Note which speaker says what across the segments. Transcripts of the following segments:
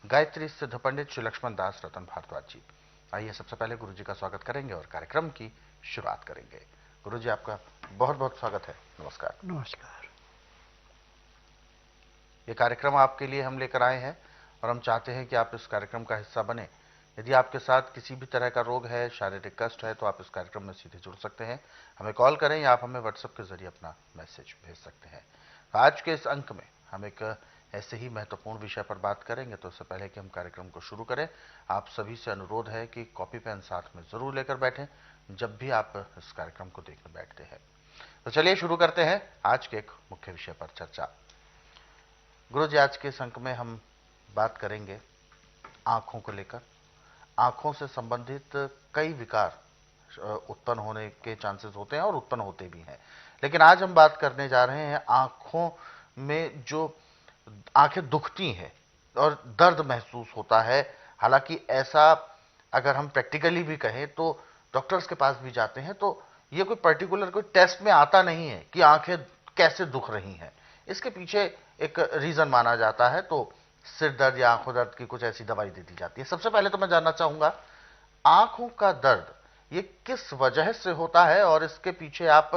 Speaker 1: गायत्री सिद्ध पंडित श्री लक्ष्मण दास रतन भारद्वाज जी। आइए सबसे पहले गुरु जी का स्वागत करेंगे और कार्यक्रम की शुरुआत करेंगे। गुरु जी आपका बहुत बहुत स्वागत है। नमस्कार।
Speaker 2: नमस्कार।
Speaker 1: ये कार्यक्रम आपके लिए हम लेकर आए हैं और हम चाहते हैं कि आप इस कार्यक्रम का हिस्सा बने। यदि आपके साथ किसी भी तरह का रोग है, शारीरिक कष्ट है, तो आप इस कार्यक्रम में सीधे जुड़ सकते हैं। हमें कॉल करें या आप हमें व्हाट्सएप के जरिए अपना मैसेज भेज सकते हैं। आज के इस अंक में हम एक ऐसे ही महत्वपूर्ण विषय पर बात करेंगे। तो इससे पहले कि हम कार्यक्रम को शुरू करें, आप सभी से अनुरोध है कि कॉपी पेन साथ में जरूर लेकर बैठें जब भी आप इस कार्यक्रम को देखने बैठते हैं। तो चलिए शुरू करते हैं आज के एक मुख्य विषय पर चर्चा। गुरु जी, आज के इस अंक में हम बात करेंगे आंखों को लेकर। आंखों से संबंधित कई विकार उत्पन्न होने के चांसेस होते हैं और उत्पन्न होते भी हैं, लेकिन आज हम बात करने जा रहे हैं आंखों में जो आंखें दुखती हैं और दर्द महसूस होता है। हालांकि ऐसा अगर हम प्रैक्टिकली भी कहें तो डॉक्टर्स के पास भी जाते हैं तो ये कोई पर्टिकुलर कोई टेस्ट में आता नहीं है कि आंखें कैसे दुख रही हैं। इसके पीछे एक रीजन माना जाता है, तो सिर दर्द या आंखों दर्द की कुछ ऐसी दवाई दे दी जाती है। सबसे पहले तो मैं जानना चाहूंगा, आंखों का दर्द ये किस वजह से होता है और इसके पीछे आप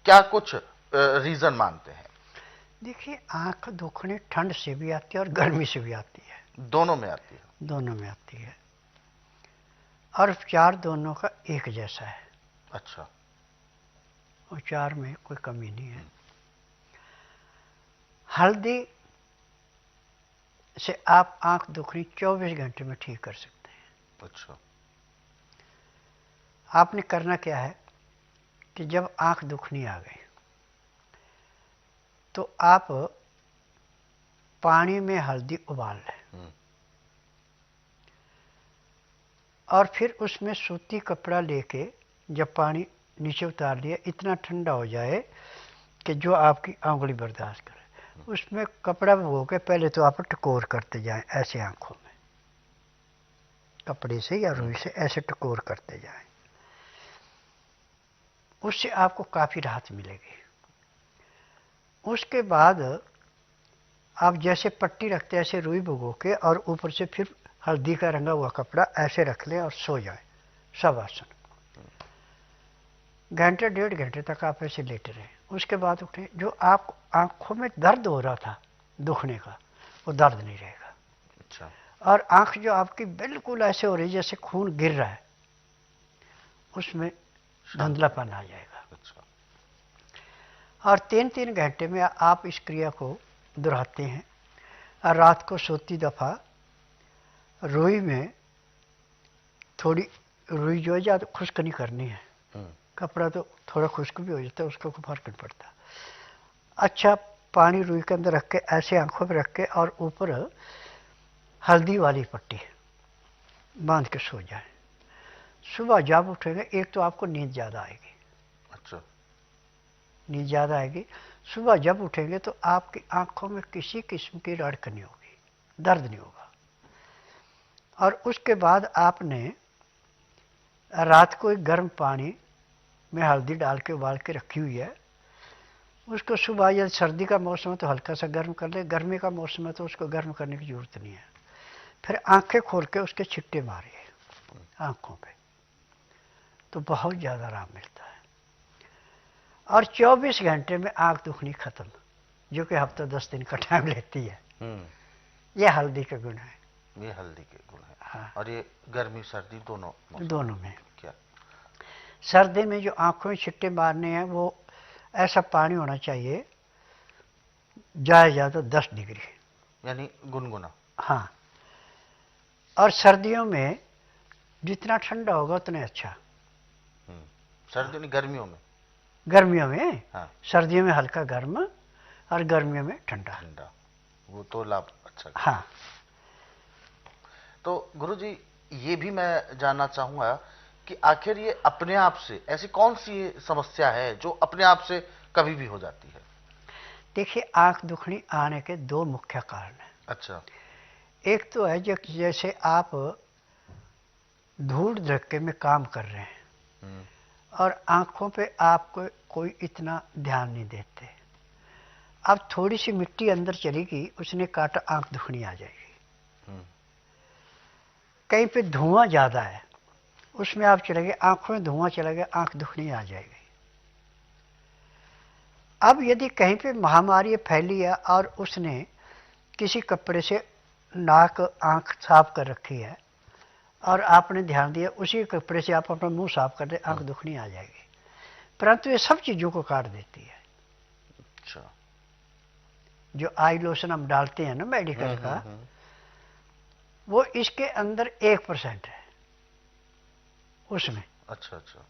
Speaker 1: क्या कुछ रीजन मानते हैं?
Speaker 2: देखिए, आंख दुखने ठंड से भी आती है और गर्मी से भी आती है।
Speaker 1: दोनों में आती है?
Speaker 2: दोनों में आती है और उपचार दोनों का एक जैसा है।
Speaker 1: अच्छा।
Speaker 2: उपचार में कोई कमी नहीं है। हल्दी से आप आंख दुखनी 24 घंटे में ठीक कर सकते हैं।
Speaker 1: अच्छा।
Speaker 2: आपने करना क्या है कि जब आंख दुखनी आ गई तो आप पानी में हल्दी उबाल लें और फिर उसमें सूती कपड़ा लेके जब पानी नीचे उतार लिया, इतना ठंडा हो जाए कि जो आपकी उंगली बर्दाश्त करे, उसमें कपड़ा भिगो के पहले तो आप टकोर करते जाएं, ऐसे आंखों में कपड़े से या रुई से ऐसे टकोर करते जाएं। उससे आपको काफ़ी राहत मिलेगी। उसके बाद आप जैसे पट्टी रखते हैं ऐसे रुई भिगो के और ऊपर से फिर हल्दी का रंगा हुआ कपड़ा ऐसे रख लें और सो जाएं शवासन। घंटे 1.5 घंटे तक आप ऐसे लेटे रहें। उसके बाद उठें। जो आप आंखों में दर्द हो रहा था दुखने का, वो दर्द नहीं रहेगा।
Speaker 1: अच्छा।
Speaker 2: और आंख जो आपकी बिल्कुल ऐसे हो रही है जैसे खून गिर रहा है, उसमें धुंधलापन आ जाएगा।
Speaker 1: अच्छा।
Speaker 2: और 3-3 घंटे में आप इस क्रिया को दोहराते हैं और रात को सोती दफ़ा रुई में थोड़ी रुई जो है ज़्यादा खुश्क नहीं करनी है, कपड़ा तो थोड़ा खुश्क भी हो जाता है, उसका कोई फर्क नहीं पड़ता। अच्छा पानी रुई के अंदर रख के ऐसे आंखों पर रख के और ऊपर हल्दी वाली पट्टी बांध के सो जाए। सुबह जब उठेंगे, एक तो आपको नींद ज़्यादा आएगी।
Speaker 1: अच्छा।
Speaker 2: नींद ज़्यादा आएगी। सुबह जब उठेंगे तो आपकी आंखों में किसी किस्म की रड़क नहीं होगी, दर्द नहीं होगा। और उसके बाद आपने रात को एक गर्म पानी में हल्दी डाल के उबाल के रखी हुई है, उसको सुबह, यदि सर्दी का मौसम है तो हल्का सा गर्म कर ले, गर्मी का मौसम है तो उसको गर्म करने की ज़रूरत नहीं है। फिर आंखें खोल के उसके छिट्टे मारिए आंखों पे, तो बहुत ज़्यादा आराम मिलता है। और 24 घंटे में आंख दुखनी खत्म, जो कि हफ्ता 10 दिन का टाइम लेती है। ये हल्दी के गुण है।
Speaker 1: ये हल्दी के गुण है।
Speaker 2: हाँ।
Speaker 1: और ये गर्मी सर्दी
Speaker 2: दोनों में।
Speaker 1: क्या?
Speaker 2: सर्दी में जो आंखों में छिट्टे मारने हैं वो ऐसा पानी होना चाहिए ज़्यादा ज़्यादा 10 डिग्री,
Speaker 1: यानी गुनगुना।
Speaker 2: हाँ। और सर्दियों में जितना ठंडा होगा उतना अच्छा।
Speaker 1: सर्दियों नहीं, गर्मियों में?
Speaker 2: गर्मियों में।
Speaker 1: हाँ।
Speaker 2: सर्दियों में हल्का गर्म और गर्मियों में ठंडा।
Speaker 1: ठंडा, वो तो लाभ अच्छा।
Speaker 2: हाँ।
Speaker 1: तो गुरुजी, ये भी मैं जानना चाहूंगा कि आखिर ये अपने आप से ऐसी कौन सी समस्या है जो अपने आप से कभी भी हो जाती है?
Speaker 2: देखिए, आंख दुखनी आने के 2 मुख्य कारण हैं।
Speaker 1: अच्छा।
Speaker 2: एक तो है जैसे आप धूल धक्के में काम कर रहे हैं और आंखों पे आपको कोई इतना ध्यान नहीं देते, अब थोड़ी सी मिट्टी अंदर चलेगी, उसने काटा, आंख दुखनी आ जाएगी। कहीं पे धुआं ज़्यादा है, उसमें आप चले गए, आंखों में धुआं चला गया, आंख दुखनी आ जाएगी। अब यदि कहीं पे महामारी फैली है और उसने किसी कपड़े से नाक आंख साफ कर रखी है और आपने ध्यान दिया, उसी कपड़े से आप अपना मुंह साफ कर दे, आंख दुखनी आ जाएगी। परंतु ये सब चीज़ों को काट देती है।
Speaker 1: अच्छा।
Speaker 2: जो आई लोशन हम डालते हैं ना मेडिकल का, वो इसके अंदर 1% है उसमें।
Speaker 1: अच्छा अच्छा।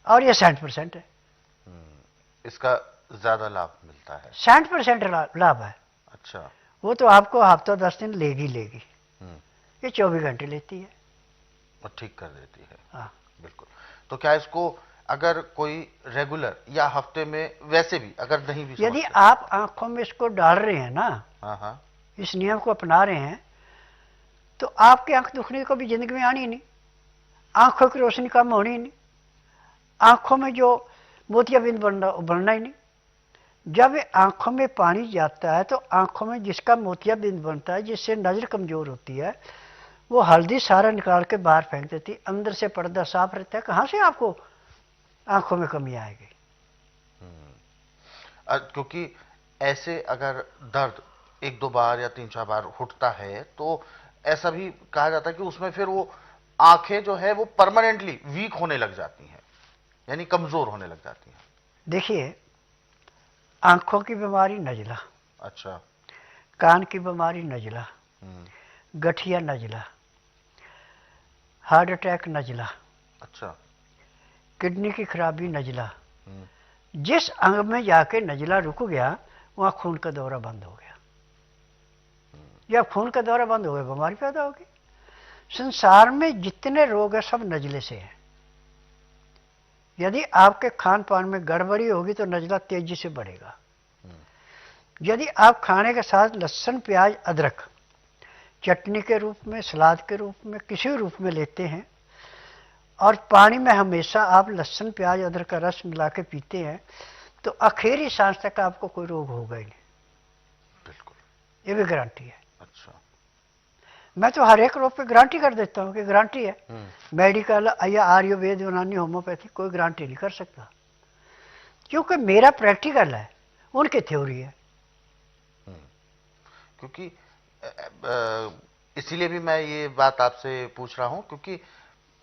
Speaker 2: और ये 60% है।
Speaker 1: इसका ज्यादा लाभ मिलता है।
Speaker 2: 60% लाभ है।
Speaker 1: अच्छा।
Speaker 2: वो तो आपको हफ्ता 10 दिन लेगी। ये 24 घंटे लेती है
Speaker 1: और ठीक कर देती है।
Speaker 2: हाँ
Speaker 1: बिल्कुल। तो क्या इसको अगर कोई रेगुलर या हफ्ते में वैसे भी अगर नहीं भी
Speaker 2: यदि
Speaker 1: समझते,
Speaker 2: आप आंखों में इसको डाल रहे हैं ना,
Speaker 1: हाँ हाँ,
Speaker 2: इस नियम को अपना रहे हैं, तो आपकी आंख दुखने को भी जिंदगी में आनी नहीं, आंखों की रोशनी कम होनी नहीं, आंखों में जो मोतियाबिंद बनना ही नहीं। जब आंखों में पानी जाता है तो आंखों में जिसका मोतियाबिंद बनता है, जिससे नजर कमजोर होती है, वो हल्दी सारा निकाल के बाहर फेंक देती, अंदर से पर्दा साफ रहता है, कहां से आपको आंखों में कमी आएगी।
Speaker 1: क्योंकि ऐसे अगर दर्द 1-2 बार या 3-4 बार उठता है तो ऐसा भी कहा जाता है कि उसमें फिर वो आंखें जो है वो परमानेंटली वीक होने लग जाती हैं, यानी कमजोर होने लग जाती हैं।
Speaker 2: देखिए, आंखों की बीमारी नजला,
Speaker 1: अच्छा।
Speaker 2: कान की बीमारी नजला, गठिया नजला, हार्ट अटैक नजला,
Speaker 1: अच्छा।
Speaker 2: किडनी की खराबी नजला। जिस अंग में जाके नजला रुक गया, वहां खून का दौरा बंद हो गया। जब खून का दौरा बंद हो गया, बीमारी पैदा होगी। संसार में जितने रोग हैं सब नजले से हैं। यदि आपके खान पान में गड़बड़ी होगी तो नजला तेजी से बढ़ेगा। यदि आप खाने के साथ लहसुन प्याज अदरक चटनी के रूप में, सलाद के रूप में, किसी रूप में लेते हैं, और पानी में हमेशा आप लहसुन प्याज अदरक का रस मिला के पीते हैं, तो आखिरी सांस तक आपको कोई रोग होगा ही नहीं।
Speaker 1: बिल्कुल,
Speaker 2: ये भी गारंटी है।
Speaker 1: अच्छा।
Speaker 2: मैं तो हर एक रोग पे गारंटी कर देता हूँ कि गारंटी है। मेडिकल या आयुर्वेद, यूनानी, होम्योपैथी कोई गारंटी नहीं कर सकता, क्योंकि मेरा प्रैक्टिकल है, उनकी थ्योरी है।
Speaker 1: क्योंकि इसीलिए भी मैं ये बात आपसे पूछ रहा हूं, क्योंकि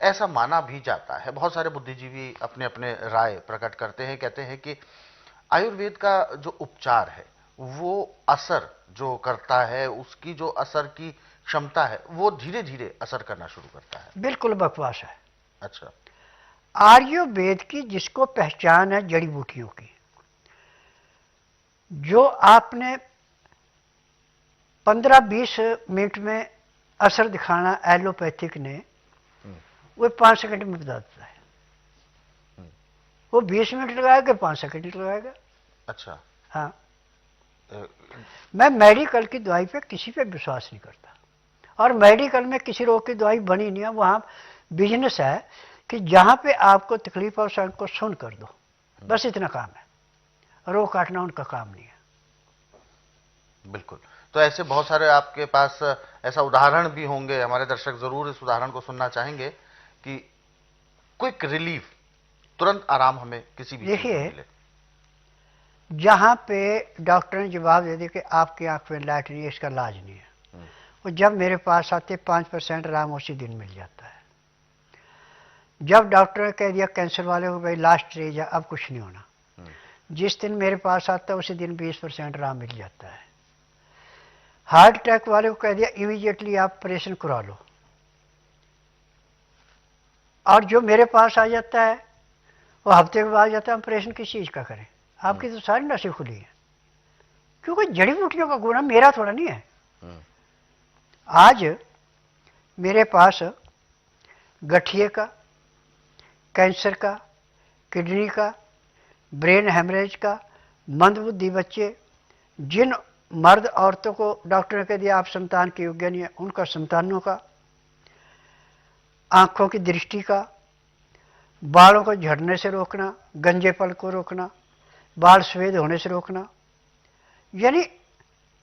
Speaker 1: ऐसा माना भी जाता है, बहुत सारे बुद्धिजीवी अपने अपने राय प्रकट करते हैं, कहते हैं कि आयुर्वेद का जो उपचार है वो असर जो करता है, उसकी जो असर की क्षमता है वो धीरे धीरे असर करना शुरू करता है।
Speaker 2: बिल्कुल बकवास है।
Speaker 1: अच्छा।
Speaker 2: आयुर्वेद की जिसको पहचान है जड़ी बूटियों की, जो आपने 15-20 मिनट में असर दिखाना एलोपैथिक ने, वो 5 सेकंड में बता देता है। वो 20 मिनट लगाएगा, 5 सेकंड लगाएगा।
Speaker 1: अच्छा।
Speaker 2: हाँ, मैं मेडिकल की दवाई पे किसी पे विश्वास नहीं करता, और मेडिकल में किसी रोग की दवाई बनी नहीं है। वहां बिजनेस है कि जहां पे आपको तकलीफ हो उसको सुन कर दो, बस इतना काम है। रोग काटना उनका काम नहीं है।
Speaker 1: बिल्कुल। तो ऐसे बहुत सारे आपके पास ऐसा उदाहरण भी होंगे, हमारे दर्शक जरूर इस उदाहरण को सुनना चाहेंगे कि क्विक रिलीफ, तुरंत आराम हमें किसी भी चीज में मिले।
Speaker 2: जहां पे डॉक्टर ने जवाब दे दिया कि आपकी आंख में लाइट नहीं है, इसका इलाज नहीं है, वो जब मेरे पास आते 5% आराम उसी दिन मिल जाता है। जब डॉक्टर ने कह दिया कैंसर वाले को भाई लास्ट स्टेज है, अब कुछ नहीं होना, जिस दिन मेरे पास आता है उसी दिन 20% आराम मिल जाता है। हार्ट अटैक वाले को कह दिया इमीडिएटली आप ऑपरेशन करा लो, और जो मेरे पास आ जाता है वो हफ्ते के बाद आ जाता है, ऑपरेशन किस चीज का करें, आपकी तो सारी नसें खुली हैं। क्योंकि जड़ी बूटियों का गुना मेरा थोड़ा नहीं है। आज मेरे पास गठिए का, कैंसर का, किडनी का, ब्रेन हेमरेज का, मंदबुद्धि बच्चे, जिन मर्द औरतों को डॉक्टर ने कह दिया आप संतान के योग्य नहीं है, उनका संतानों का, आंखों की दृष्टि का, बालों को झड़ने से रोकना, गंजेपन को रोकना, बाल सफेद होने से रोकना, यानी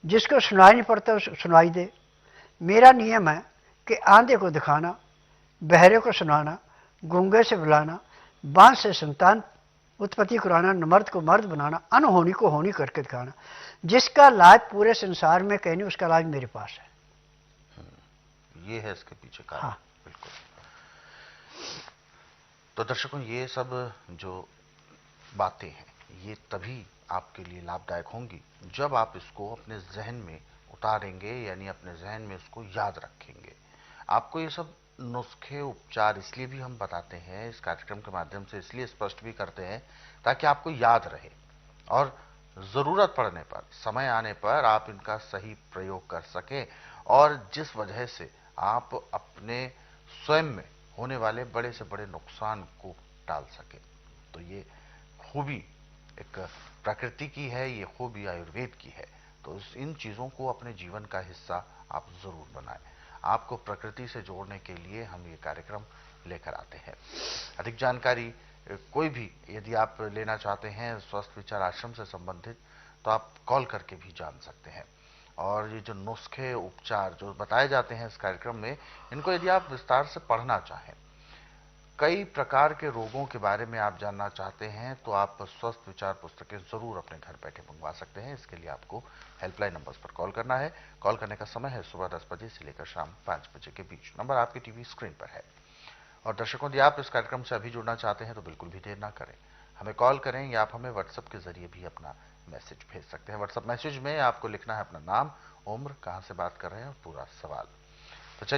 Speaker 2: जिसको सुनाई नहीं पड़ता सुनाई दे। मेरा नियम है कि आंधे को दिखाना, बहरे को सुनाना, गूंगे से बुलाना, बांस से संतान उत्पत्ति कराना, नमर्द को मर्द बनाना, अनहोनी को होनी करके दिखाना। जिसका लाभ पूरे संसार में कहीं नहीं, उसका लाभ मेरे पास है।
Speaker 1: ये है इसके पीछे कारण।
Speaker 2: हाँ।
Speaker 1: बिल्कुल। तो दर्शकों, ये सब जो बातें हैं ये तभी आपके लिए लाभदायक होंगी जब आप इसको अपने जहन में उतारेंगे, यानी अपने जहन में उसको याद रखेंगे। आपको ये सब नुस्खे उपचार इसलिए भी हम बताते हैं इस कार्यक्रम के माध्यम से, इसलिए स्पष्ट भी करते हैं ताकि आपको याद रहे और जरूरत पड़ने पर, समय आने पर आप इनका सही प्रयोग कर सकें और जिस वजह से आप अपने स्वयं में होने वाले बड़े से बड़े नुकसान को टाल सकें। तो ये खूबी एक प्रकृति की है, ये खूबी आयुर्वेद की है। तो इन चीज़ों को अपने जीवन का हिस्सा आप जरूर बनाएं। आपको प्रकृति से जोड़ने के लिए हम ये कार्यक्रम लेकर आते हैं। अधिक जानकारी कोई भी यदि आप लेना चाहते हैं स्वस्थ विचार आश्रम से संबंधित, तो आप कॉल करके भी जान सकते हैं। और ये जो नुस्खे उपचार जो बताए जाते हैं इस कार्यक्रम में, इनको यदि आप विस्तार से पढ़ना चाहें, कई प्रकार के रोगों के बारे में आप जानना चाहते हैं, तो आप स्वस्थ विचार पुस्तकें जरूर अपने घर बैठे मंगवा सकते हैं। इसके लिए आपको हेल्पलाइन नंबर्स पर कॉल करना है। कॉल करने का समय है सुबह 10 बजे से लेकर शाम 5 बजे के बीच। नंबर आपकी टीवी स्क्रीन पर है। और दर्शकों, यदि आप इस कार्यक्रम से अभी जुड़ना चाहते हैं तो बिल्कुल भी देर ना करें, हमें कॉल करें या आप हमें व्हाट्सएप के जरिए भी अपना मैसेज भेज सकते हैं। व्हाट्सएप मैसेज में आपको लिखना है अपना नाम, उम्र, कहां से बात कर रहे हैं और पूरा सवाल। तो चलिए